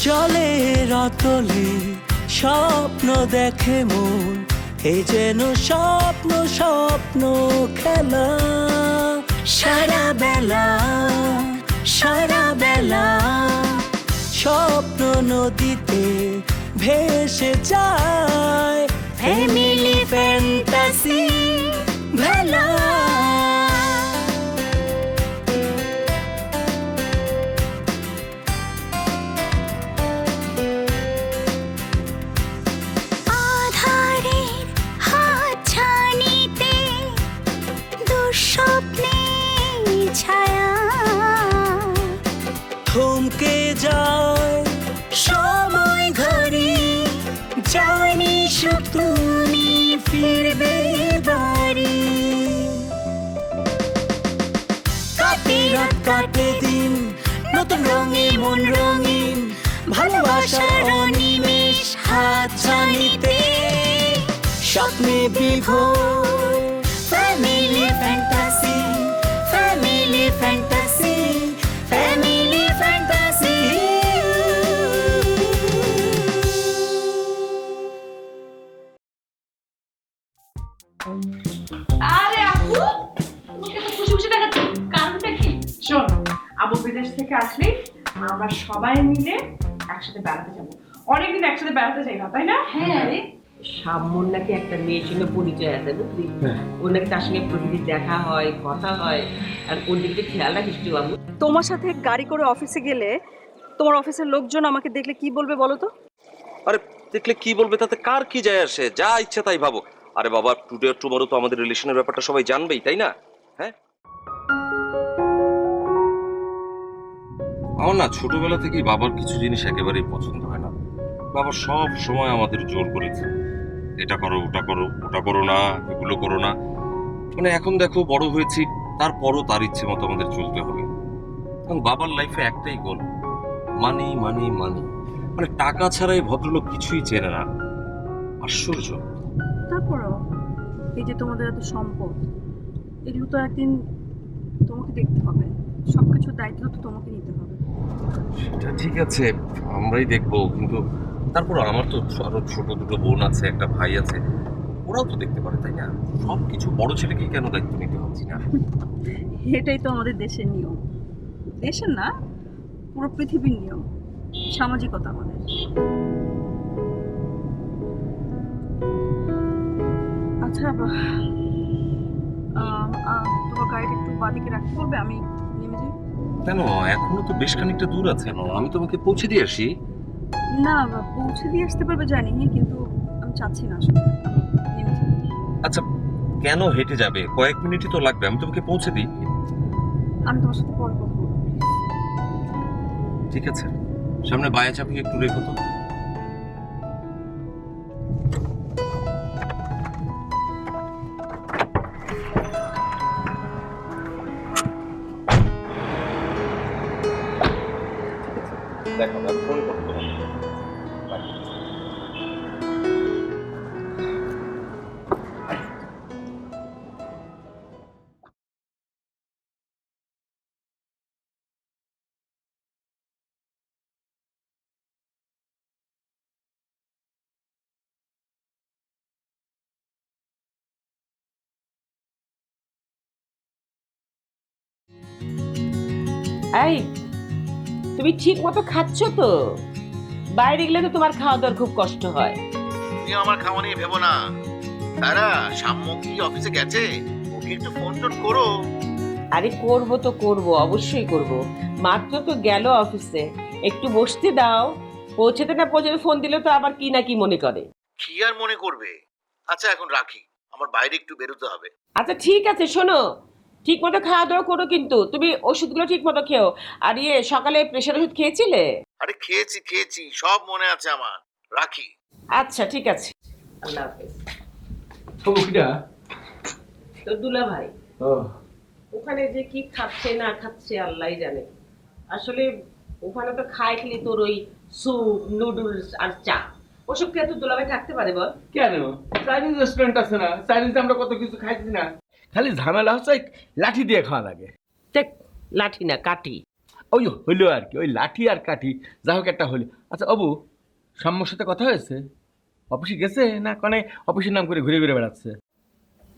জলের অতলে স্বপ্ন দেখে মন, এ যেন স্বপ্ন স্বপ্ন খেলা। সারা বেলা স্বপ্ন নদীতে ভেসে যায়, ফ্যামিলি ফ্যান্টাসি ভেলা। থমকে যায় সময় ঘড়ি, জানি শুধু তুমি ফিরবে বাড়ি। কাটে রাত কাটে দিন, নতুন রঙে মন রঙিন, ভালোবাসার অনিমেষ হাত ছানিতে স্বপ্নে বিভোর। Family fantasy, family fantasy, family fantasy. আরে আপু, তোমাকে তো খুশি খুশি দেখাচ্ছে, কারণটা কি? শোন, আবু বিদেশ থেকে আসলে আমরা সবাই মিলে একসাথে বেড়াতে যাবো। অনেকদিন একসাথে বেড়াতে যাই না, তাই না? হ্যাঁ, সামন নাকি একটা মেয়ের সঙ্গে পরিচয় আছে বুঝলি, ওর নাকি তার সঙ্গে প্রতিদিন দেখা হয়, কথা হয়, আর ওর দিকে খেয়াল রাখিস তুই বাবু। তোমার সাথে গাড়ি করে অফিসে গেলে তোমার অফিসের লোকজন আমাকে দেখলে কি বলবে বলো তো? আরে দেখলে কি বলবে তাতে কার কি যায় আসে, যা ইচ্ছা তাই ভাবো। আরে বাবা, টুডে আর টুমরো তো আমাদের রিলেশনের ব্যাপারটা সবাই জানবেই, তাই না? হ্যাঁ, আমার না ছোটবেলা থেকেই বাবার কিছু জিনিস একেবারেই পছন্দ হয় না। বাবা সব সময় আমাদের জোর করেছে, এটা করো ওটা করো, ওটা করো না, এগুলো করো না। মানে এখন দেখো বড় হয়েছি, তারপরও তার ইচ্ছে মতো আমাদের চলতে হবে। এবং বাবার লাইফে একটাই গোল, মানি মানি মানি। মানে টাকা ছাড়াই ভদ্রলোক কিছুই চেনে না। আশ্চর্য। তারপরও এই যে তোমাদের এত সম্পদ, এগুলো তো একদিন তোমাকে দেখতে হবে, সবকিছুর দায়িত্ব তো তোমাকে নিতে হবে। সেটা ঠিক আছে, আমরাই দেখবো, কিন্তু তারপর আমার তো আরো ছোট দুটো বোন আছে, একটা ভাই আছে, ওরাও তো দেখতে পারে, তাই না? সবকিছু বড় ছেলেকেই কেন দায়িত্ব নিতে হচ্ছে না? এটাই তো আমাদের দেশের নিয়ম, দেশের না পুরো পৃথিবীর নিয়ম, সামাজিকতা আমাদের। আচ্ছা, তোমার গাড়িটা একটু বাদিকে রাখতে বলবে, আমি নেমে যাই। কেন, এখনো তো বেশ খানিকটা দূর আছে, আমি তোমাকে পৌঁছে দিয়ে আসি। না, পৌঁছে দিয়ে আসতে পারবে জানি, কিন্তু আমি চাচ্ছি না আসলে, আমি নেমে যাই। আচ্ছা, কেন হেঁটে যাবে? কয়েক মিনিটই তো লাগবে, আমি তোমাকে পৌঁছে দিই। আমি তোমার সাথে পরে কথা বলবো। ঠিক আছে, সামনে বায়া চাপিয়ে একটু রেখো তো। দেখো, ফোন করতে হবে। এই, তুমি ঠিক মতো খাচ্ছ তো? বাইরে গেলে তো তোমার খাওয়া দাওয়ার খুব কষ্ট হয়। তুমি আমার খাওয়া নিয়ে ভেবো না। তারা সাম্য কি অফিসে গেছে? ওকে একটু ফোন টোন করো। আরে করবো তো করবো, অবশ্যই করব। মাত্র তো গেল অফিসে, একটু বসতে দাও। পৌঁছাতে না পৌঁছাতে ফোন দিলে তো আবার কি না কি মনে করে। কি আর মনে করবে? আচ্ছা এখন রাখি, আমার বাইরে একটু বেরোতে হবে। আচ্ছা ঠিক আছে, শোনো, ঠিক মতো খাওয়া দাওয়া করো, কিন্তু তুমি ওষুধগুলো ঠিক মতো খেও। আর সকালে প্রেশার ওষুধ খেয়েছিলে? আরে খেয়েছি, সব মনে আছে আমার। রাখি। আচ্ছা ঠিক আছে, আল্লাহ হাফেজ। তো দুলা ভাই ওখানে যে কি খাচ্ছে না খাচ্ছে আল্লাহই জানে। আসলে ওখানে তো খায় খালি তোর ওই স্যুপ, নুডলস আর চা। ওসব খেয়ে তো দুলা ভাই থাকতে পারে বল? কেন, চাইনিজ রেস্টুরেন্ট আছে না, চাইনিজ আমরা কত কিছু খাইছি না। খালি ঝামেলা হচ্ছে লাঠি দিয়ে খাওয়া লাগে। দেখ, লাঠি না কাঠি। ওই হইলো আর কি, ওই লাঠি আর কাঠি যা হোক একটা হইলো। আচ্ছা অবু, সাম্যর সাথে কথা হয়েছে? অফিসে গেছে না কনে অফিসের নাম করে ঘুরে ঘুরে বেড়াচ্ছে?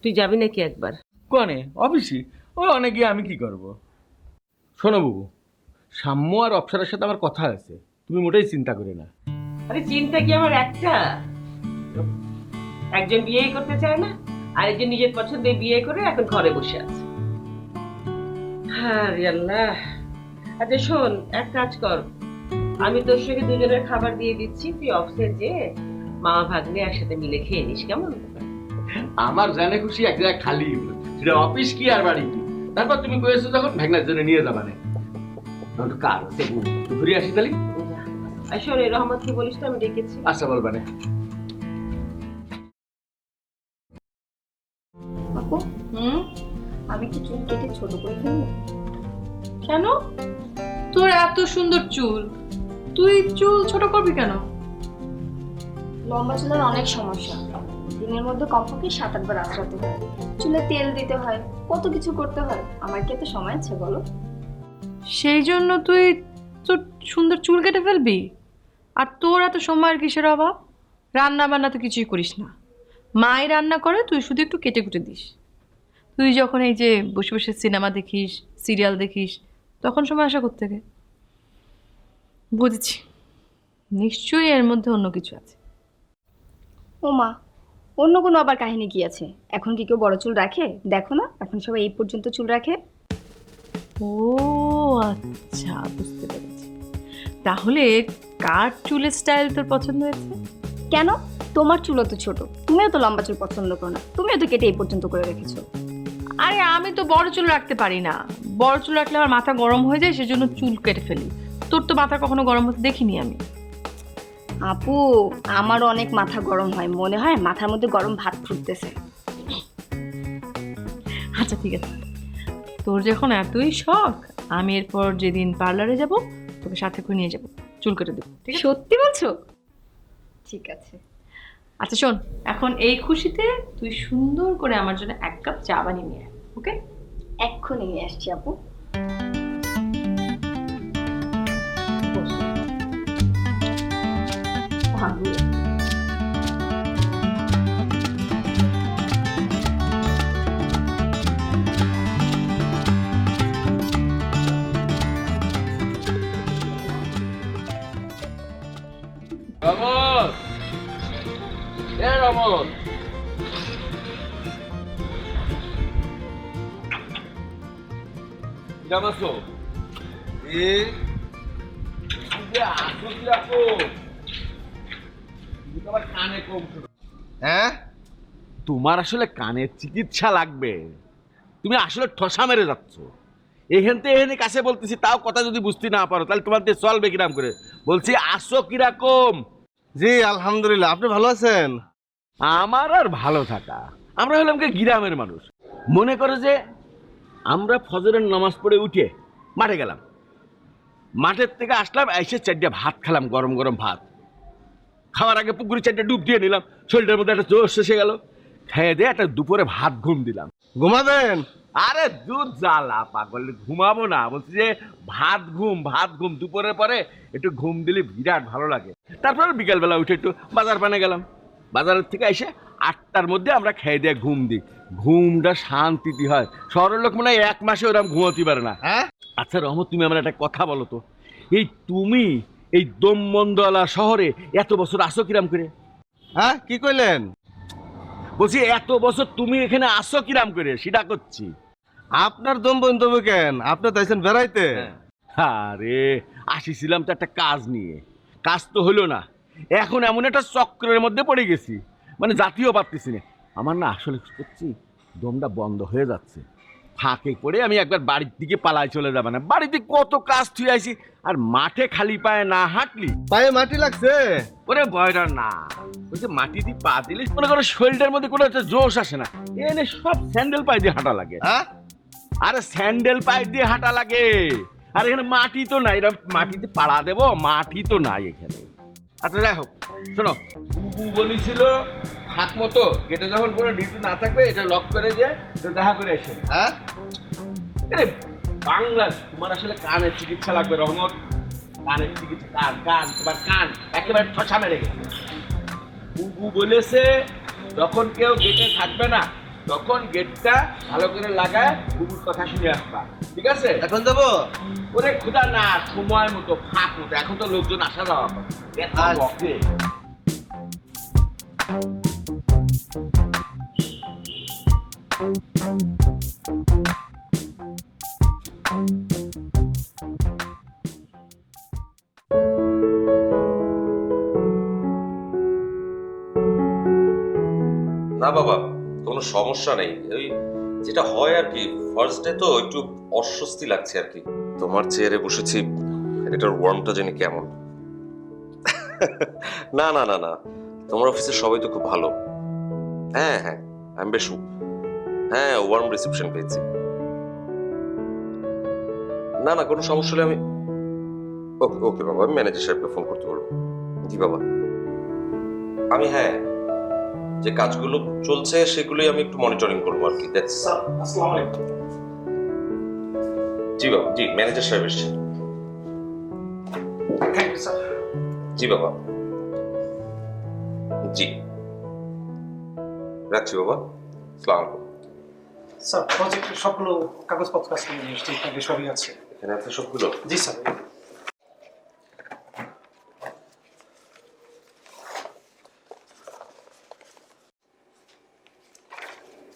তুই যাবি নাকি একবার? কনে অফিসে? ওই অনেক গিয়ে আমি কি করব? শোনো বাবু, সাম্য আর অপ্সরার সাথে আমার কথা হয়েছে, তুমি মোটেই চিন্তা করে না। আরে চিন্তা কি আমার একটা? একজন বিয়ে করতে চায় না, আরেকজন নিজের পছন্দে বিয়ে করে এখন ঘরে বসে আছে। হ্যাঁ আল্লাহ। আচ্ছা শোন, এক কাজ কর, আমি তোর সঙ্গে দুজনের খাবার দিয়ে দিচ্ছি, তুই অফিসে যে মামা ভাগ্নে একসাথে মিলে খেয়ে নিস, কেমন? আমার জানে খুশি এক জায়গায় খালি হলো, সেটা অফিস কি আর বাড়ি কি। তারপর তুমি কয়েছো যখন ভ্যাগনার জন্য নিয়ে যাবা না, কার আছে ঘুরে আসি তাহলে। আর শোন, রহমতকে বলিস তো আমি ডেকেছি। আচ্ছা বলবা না। আপু, আমি কি চুল কেটে ছোট করে ফেলবো? কেন? তোর এত সুন্দর চুল, তুই চুল ছোট করবি কেন? লম্বা চুলের অনেক সমস্যা, দিনের মধ্যে কমপক্ষে 7-8 বার আঁচড়াতে হয়, চুলে তেল দিতে হয়, কত কিছু করতে হয়। আমার কি এত সময় আছে বলো? সেই জন্য তুই তোর সুন্দর চুল কেটে ফেলবি? আর তোর এত সময়ের কিসের অভাব? রান্না বান্না তো কিছুই করিস না, মাই রান্না করে, তুই শুধু একটু কেটে কুটে দিস। তুই যখন এই যে বসে বসে সিনেমা দেখিস, সিরিয়াল দেখিস, তখন সময় আসা কোত্থেকে? বুঝেছি, নিশ্চয়ই এর মধ্যে অন্য কিছু আছে। ও মা, অন্য কোনো আবার কাহিনী কি আছে? এখন কি কেউ বড় চুল রাখে? দেখো না, এখন সবাই এই পর্যন্ত চুল রাখে। ও আচ্ছা, বুঝতে পেরেছি। তাহলে কার চুলের স্টাইল তোর পছন্দ হয়েছে? কেন? তোমার চুলও তো ছোট, তুমিও তো লম্বা চুল পছন্দ করো না, তুমিও তো কেটে এই পর্যন্ত করে রেখেছো। আরে আমি তো বড় চুল রাখতে পারি না, বড় চুল রাখলে আমার মাথা গরম হয়ে যায়, সেজন্য চুল কেটে ফেলি। তোর তো মাথা কখনো গরম হতে দেখিনি আমি। আপু, আমারও অনেক মাথা গরম হয়, মনে হয় মাথার মধ্যে গরম ভাত ফুটতেছে। আচ্ছা ঠিক আছে, তোর যখন এতই শখ, আমি এরপর যেদিন পার্লারে যাব তোকে সাথে করে নিয়ে যাব, চুল কেটে দেবো, ঠিক আছে? সত্যি বলছো? ঠিক আছে। আচ্ছা শোন, এখন এই খুশিতে তুই সুন্দর করে আমার জন্য 1 কাপ চা বানিয়ে নিয়ে আয়, ওকে? এক্ষুনি নিয়ে আসছি আপু। রমন, এ রমন, কেমন আছো? হ্যাঁ, তোমার আসলে কানের চিকিৎসা লাগবে, তুমি আসলে ঠসা মেরে যাচ্ছ। এখান থেকে এখানে কাছে বলতেছি, তাও কথা যদি বুঝতে না পারো তাহলে তোমার দিয়ে চলবে কিরাম করে? বলছি আসো কিরকম? জি আলহামদুলিল্লাহ, আপনি ভালো আছেন? আমার আর ভালো থাকা, আমরা হলাম কি গ্রামের মানুষ। মনে করো যে আমরা ফজরের নামাজ পড়ে উঠে মাঠে গেলাম, মাঠের থেকে আসলাম, এসে 4টা ভাত খেলাম, গরম গরম ভাত। খাওয়ার আগে পুকুরে 4টা ডুব দিয়ে নিলাম, শরীরের মধ্যে একটা জোশ এসে গেল। খেয়ে দিয়ে একটা দুপুরে ভাত ঘুম দিলাম। ঘুমাবেন? আরে দুধ জ্বালা পাগল, ঘুমাবো না, বলছি যে ভাত ঘুম দুপুরের পরে একটু ঘুম দিলে বিরাট ভালো লাগে। তারপর বিকালবেলা উঠে একটু বাজার পানে গেলাম, বাজারের থেকে এসে 8টার মধ্যে আমরা খেয়ে দিয়ে ঘুম দিই। ঘুমটা শান্তিতে হয়, শহরের লোক মনে হয় 1 মাসে ওরকম ঘুমাতে পারে না। হ্যাঁ? আচ্ছা রহমত, তুমি আমার একটা কথা বলো তো, এই তুমি এই দমবন্দওয়ালা শহরে এত বছর আসো কিরাম করে? হ্যাঁ, কি কইলেন? বলছি এত বছর তুমি এখানে আসো কিরাম করে, সেটা করছি। আপনার দম বন্ধ কেন? আপনি তাইছেন বেড়াইতে? আরে আসিছিলাম তো একটা কাজ নিয়ে, কাজ তো হলো না, এখন এমন একটা চক্রের মধ্যে পড়ে গেছি, মানে জাতীয় পারতেছি না। আমার না আসলে করছি দমটা বন্ধ হয়ে যাচ্ছে, ফাঁকে পড়ে আমি একবার বাড়ির দিকে পালাই চলে যাবে না। বাড়িতে কত কাজ থুয়ে আইছি, আর মাঠে খালি পায়ে না হাঁটলি পায়ে মাটি লাগছে? ওরে ভয়টা না, ওই যে মাটি দিয়ে পা দিলে মনে করো শরীরের মধ্যে কোনো একটা জোশ আসে না, এনে সব স্যান্ডেল পায়ে দিয়ে হাঁটা লাগে। হ্যাঁ? আরে স্যান্ডেল পায়ে দিয়ে হাঁটা লাগে, আর এখানে মাটি তো নাই, এরা মাটিতে পাড়া দেবো, মাটি তো নাই এখানে। আচ্ছা যাই হোক, শোনো, বুবু বলেছিল হাত মতো এটা যখন কোনো ডিউটি না থাকবে এটা লক করে দিয়ে দেখা করে এসে। হ্যাঁ? আরে বাংলা তোমার আসলে কানের চিকিৎসা লাগবে রহমত। কানের চিকিৎসা, কান কান তোমার কান একেবারে ঠসা মেরে গেছে। বুবু বলেছে যখন কেউ গেটে থাকবে না তখন গেটটা ভালো করে লাগায় বুবুর কথা শুনে আসবা, ঠিক আছে? এখন যাবো? ওরে ক্ষুধা না, সময় মতো ফাঁক মতো, এখন তো লোকজন আসা যাওয়া করে। এত বকে। না বাবা, কোনো সমস্যা নেই। ওই যেটা হয় আর কি, ফার্স্ট ডে তো একটু অস্বস্তি লাগছে আর কি। তোমার চেয়ারে বসেছি, এটার ওয়ার্মটা জানি কেমন। না না না না, তোমার অফিসের সবাই তো খুব ভালো। হ্যাঁ হ্যাঁ, আমি বেশ, হ্যাঁ ওয়ার্ম রিসেপশন পেয়েছি। না না, কোনো সমস্যা হলে আমি, ওকে ওকে বাবা, আমি ম্যানেজার সাহেবকে ফোন করতে বলবো। জি বাবা, আমি হ্যাঁ যে কাজগুলো চলছে সেগুলোই আমি একটু মনিটরিং করবো আর কি। স্যার আসসালামু আলাইকুম। জি বাবা, জি ম্যানেজার সাহেব এসেছেন। Thank you sir. জি বাবা, জি রাখছি বাবা, আসসালামু আলাইকুম। স্যার প্রজেক্টের সবগুলো কাগজপত্র আছে, ঠিকঠাক সবই আছে এখানে আছে সবগুলো? জি স্যার।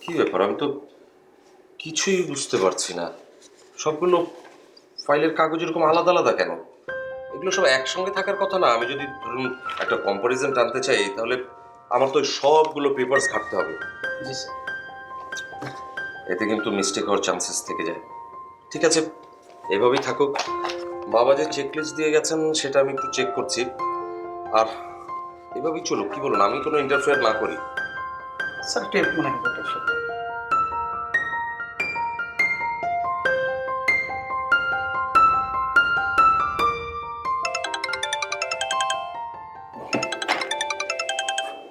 কি ব্যাপার, আমি তো কিছুই বুঝতে পারছি না। সবগুলো ফাইলের কাগজ এরকম আলাদা আলাদা কেন? এগুলো সব একসঙ্গে থাকার কথা না। আমি যদি ধরুন একটা কম্পারিজন টানতে চাই তাহলে আমার তো ওই সবগুলো পেপারস ঘাটতে হবে। জি স্যার। এতে কিন্তু মিস্টেক হওয়ার চান্সেস থেকে যায়। ঠিক আছে, এভাবেই থাকুক। বাবা যে চেকলিস্ট দিয়ে গেছেন সেটা আমি একটু চেক করছি, আর এভাবেই চলুক। কি বলুন, আমি কোনো ইন্টারফেয়ার না করি। স্যার টেপ মনে হয় ওটা স্যার।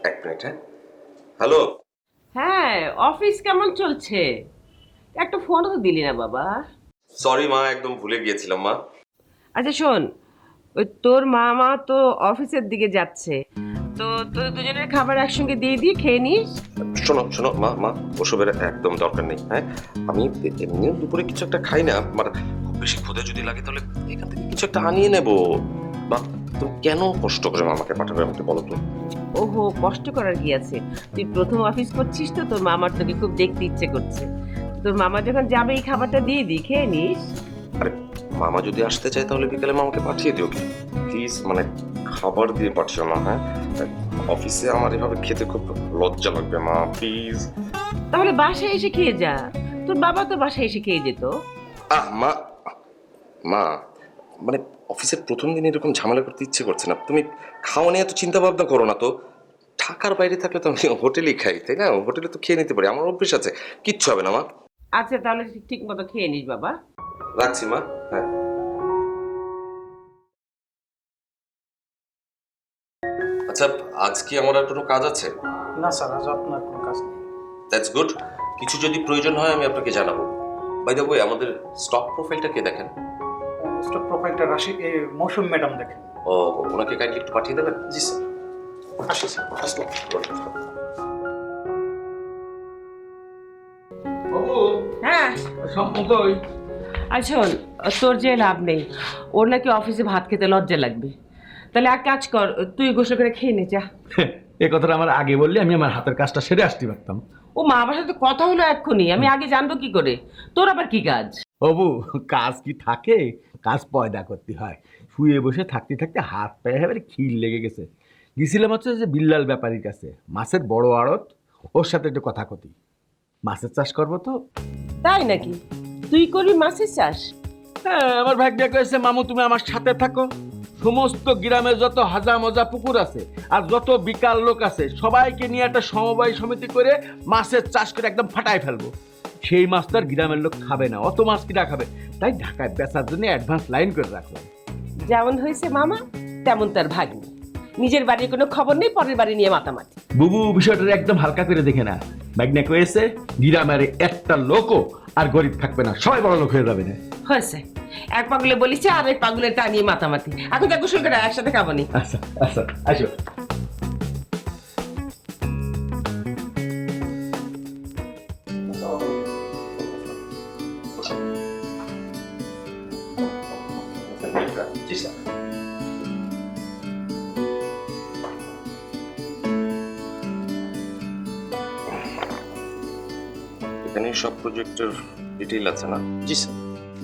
এক মিনিট, হ্যাঁ। হ্যালো। হ্যাঁ, অফিস কেমন চলছে? একটা ফোনও তো দিলি না বাবা। সরি মা, একদম ভুলে গিয়েছিলাম মা। আচ্ছা শোন, ওই তোর মামা তো অফিসের দিকে যাচ্ছে, তো তোর দুজনের খাবার একসঙ্গে দিয়ে দিয়ে খেয়ে নিস। শোনো শোনো মা, মা ওসবের একদম দরকার নেই। হ্যাঁ, আমি এমনিও দুপুরে কিছু একটা খাই না, মানে খুব বেশি ক্ষুধা যদি লাগে তাহলে এখান থেকে কিছু একটা আনিয়ে নেবো। মা তুমি কেন কষ্ট করে মামাকে পাঠাবে আমাকে বলো তো? ওহো, কষ্ট করার কি আছে? তুই প্রথম অফিস করছিস তো, তোর মামার তোকে খুব দেখতে ইচ্ছে করছে। তোর মামা যখন যাবে এই খাবারটা দিয়ে দি, খেয়ে নিস। আরে মামা যদি আসতে চায় তাহলে বিকেলে মামাকে পাঠিয়ে দিও প্লিজ, মানে খাবার দিয়ে পাঠিও না। হ্যাঁ, অফিসে আমার এভাবে খেতে খুব লজ্জা লাগবে মা, প্লিজ। তাহলে বাসায় এসে খেয়ে যা, তোর বাবা তো বাসায় এসে খেয়ে যেত। মা, মা মানে অফিসের প্রথম দিন এরকম ঝামেলা করতে ইচ্ছে করছে না। তুমি খাওয়া নিয়ে এত চিন্তা ভাবনা করো না তো। ঢাকার বাইরে থাকলে তো আমি হোটেলেই খাই, তাই না? হোটেলে তো খেয়ে নিতে পারি, আমার অভ্যেস আছে, কিচ্ছু হবে না মা। আচ্ছা তাহলে ঠিক মতো খেয়ে নিস বাবা। রাখছি মা। হ্যাঁ, আচ্ছা আজ কি আমার আর কোনো কাজ আছে? না স্যার, আজ আপনার কোনো কাজ নেই। That's good. কিছু যদি প্রয়োজন হয় আমি আপনাকে জানাবো। বাই দ্য ওয়ে, আমাদের স্টক প্রোফাইলটা কে দেখেন? স্টক প্রোফাইলটা মৌসুম ম্যাডাম দেখেন। ও, ওনাকে কাইন্ডলি একটু পাঠিয়ে দেবেন। জি স্যার। আসি স্যার, আসলাম। হ্যাঁ সম্পর্ক আর শোন, তোর যে লাভ নেই, ওর নাকি অফিসে ভাত খেতে লজ্জা লাগবে। তাহলে এক কাজ কর, তুই গোসল করে খেয়ে নে যা। এ কথাটা আমার আগে বললে আমি আমার হাতের কাজটা সেরে আসতে পারতাম। ও মা, আমার সাথে কথা হলো এক্ষুনি, আমি আগে জানবো কি করে? তোর আবার কি কাজ? বাবু, কাজ কি থাকে? কাজ পয়দা করতে হয়। শুয়ে বসে থাকতে থাকতে হাত পায়ে এবারে খিল লেগে গেছে। গেছিলাম হচ্ছে যে বিল্লাল ব্যাপারীর কাছে, মাছের বড় আড়ত, ওর সাথে একটু কথা কতি। মাছের চাষ করবো তো। তাই নাকি? তুই করবি মাছের চাষ? হ্যাঁ, আমার ভাগ্যে কয়েছে মামু তুমি আমার সাথে থাকো। সমস্ত গ্রামের যত হাজা মজা পুকুর আছে আর যত বিকাল লোক আছে সবাইকে নিয়ে একটা সমবায় সমিতি করে মাছের চাষ করে একদম ফাটায় ফেলবো। সেই মাছ তো আর গ্রামের লোক খাবে না, অত মাছ কিনা খাবে। তাই ঢাকায় বেচার জন্য অ্যাডভান্স লাইন করে রাখলাম। যেমন হয়েছে মামা তেমন তার ভাগ্নি। নিজের বাড়ির কোনো খবর নেই, পরের বাড়ি নিয়ে মাতামাতি। বুবু বিষয়টা একদম হালকা করে দেখে না। ম্যাগনা কয়েছে গ্রামের একটা লোকও আর গরিব থাকবে না, সবাই বড় লোক হয়ে যাবে না। হয়েছে, এক পাগলে বলিছে আর এক পাগলের টা নিয়ে মাতামাতি। এখন তো গোসল করে একসাথে খাবো নি। আচ্ছা আচ্ছা আসো। জি স্যার। এখানে সব প্রজেক্টের ডিটেইল আছে না? জি স্যার,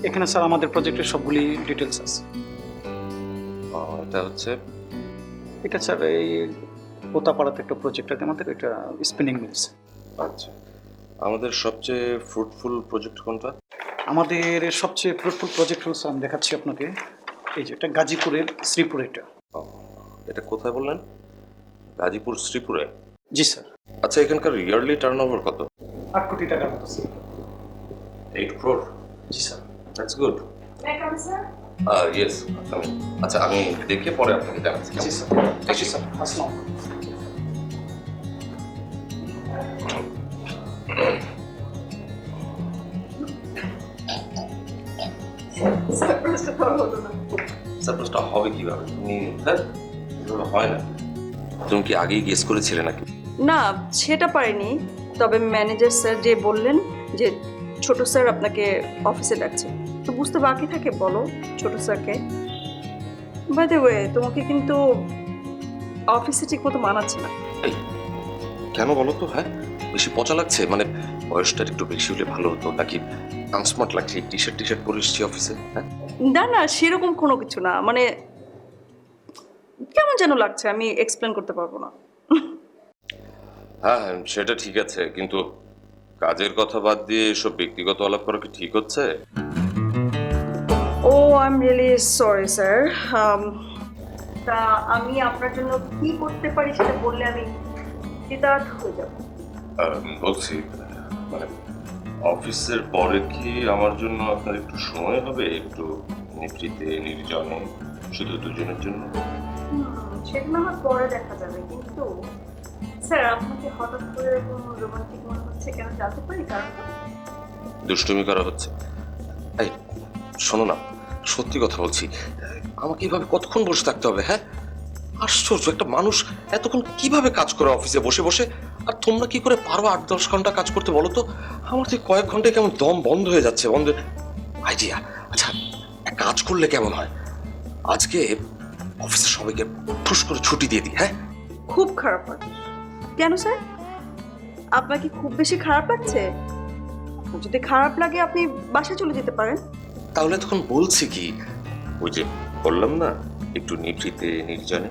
এখানে স্যার আমাদের প্রজেক্টের সবগুলি ডিটেলস আছে। এটা হচ্ছে এটা স্যার এই পোতাপাড়াতে একটা প্রজেক্ট আছে আমাদের, এটা স্পিনিং মিলস। আচ্ছা, আমাদের সবচেয়ে ফ্রুটফুল প্রজেক্ট কোনটা? আমাদের সবচেয়ে ফ্রুটফুল প্রজেক্ট হচ্ছে, আমি দেখাচ্ছি আপনাকে, এই যে এটা গাজীপুরের শ্রীপুর। এটা কোথায় বললেন? গাজীপুর শ্রীপুরে? জি স্যার। আচ্ছা, এখানকার ইয়ারলি টার্নওভার কত? 8 কোটি টাকার মতো sir. 8 crore? G sir. That's good. Yes, আচ্ছা আমি দেখে পরে আপনাকে জানাচ্ছি। জি স্যার। জি স্যার। আসসালাম। সারপ্রাইজটা হবে কিভাবে? এভাবে হয় না। তুমি কি আগেই গেস করেছিলে নাকি? না, সেটা পারিনি। তবে ম্যানেজার স্যার যে বললেন যে ছোট স্যার আপনাকে অফিসে ডাকছে, তো বুঝতে বাকি থাকে বলো ছোট স্যারকে। বাই দ্য ওয়ে, তোমাকে কিন্তু অফিসে ঠিক মতো মানাচ্ছে না। এই কেন বলো তো? হ্যাঁ, বেশি পচা লাগছে? মানে বয়সটা একটু বেশি হলে ভালো হতো, নাকি আনস্মার্ট লাগছে? টি শার্ট পরে এসেছি অফিসে। হ্যাঁ না না, সেরকম কোনো কিছু না, মানে কেমন যেন লাগছে, আমি এক্সপ্লেন করতে পারবো না। হ্যাঁ সেটা ঠিক আছে, কিন্তু কাজের কথা বাদ দিয়ে এসব ব্যক্তিগত আলাপ করা কি ঠিক হচ্ছে? Oh I am really sorry sir. তা আমি আপনার জন্য কি করতে পারি সেটা বললে আমি কৃতার্থ হয়ে যাব। বলছি মানে অফিসের পরে কি আমার জন্য আপনার একটু সময় হবে, একটু নিভৃতে নির্জনে, শুধু দুজনের জন্য? সেটা না হয় পরে দেখা যাবে, কিন্তু স্যার আপনাকে হঠাৎ করে এরকম রোমান্টিক মনে হচ্ছে কেন জানতে পারি কারণটা? দুষ্টুমি করা হচ্ছে? এই শোনো না, সত্যি কথা বলছি, আমাকে এইভাবে কতক্ষণ বসে থাকতে হবে? হ্যাঁ, আশ্চর্য, একটা মানুষ এতক্ষণ কিভাবে কাজ করে অফিসে বসে বসে, আর তোমরা কি করে পারো 8-10 ঘন্টা কাজ করতে বলো তো? আমার তো কয়েক ঘন্টায় কেমন দম বন্ধ হয়ে যাচ্ছে। বন্ধ আইডিয়া। আচ্ছা, এক কাজ করলে কেমন হয়, আজকে অফিসের সবাইকে ঠুস করে ছুটি দিয়ে দিই। হ্যাঁ, খুব খারাপ লাগে। কেন স্যার, আপনার কি খুব বেশি খারাপ লাগছে? যদি খারাপ লাগে আপনি বাসায় চলে যেতে পারেন। তাহলে তখন বলছি কি, ওই যে বললাম না, একটু নিভৃতে নির্জনে।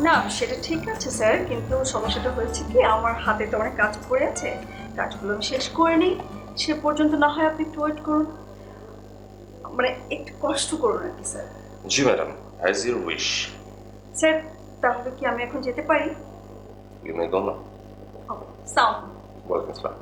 না সেটা ঠিক আছে স্যার, কিন্তু সমস্যাটা হয়েছে কি, আমার হাতে তো অনেক কাজ পড়ে আছে, কাজগুলো আমি শেষ করে নিই, সে পর্যন্ত না হয় আপনি একটু ওয়েট করুন, মানে একটু কষ্ট করুন আর কি স্যার। জি madam, as your wish. Sir তাহলে কি আমি এখন যেতে পারি? You may go now. Sound. Welcome sir.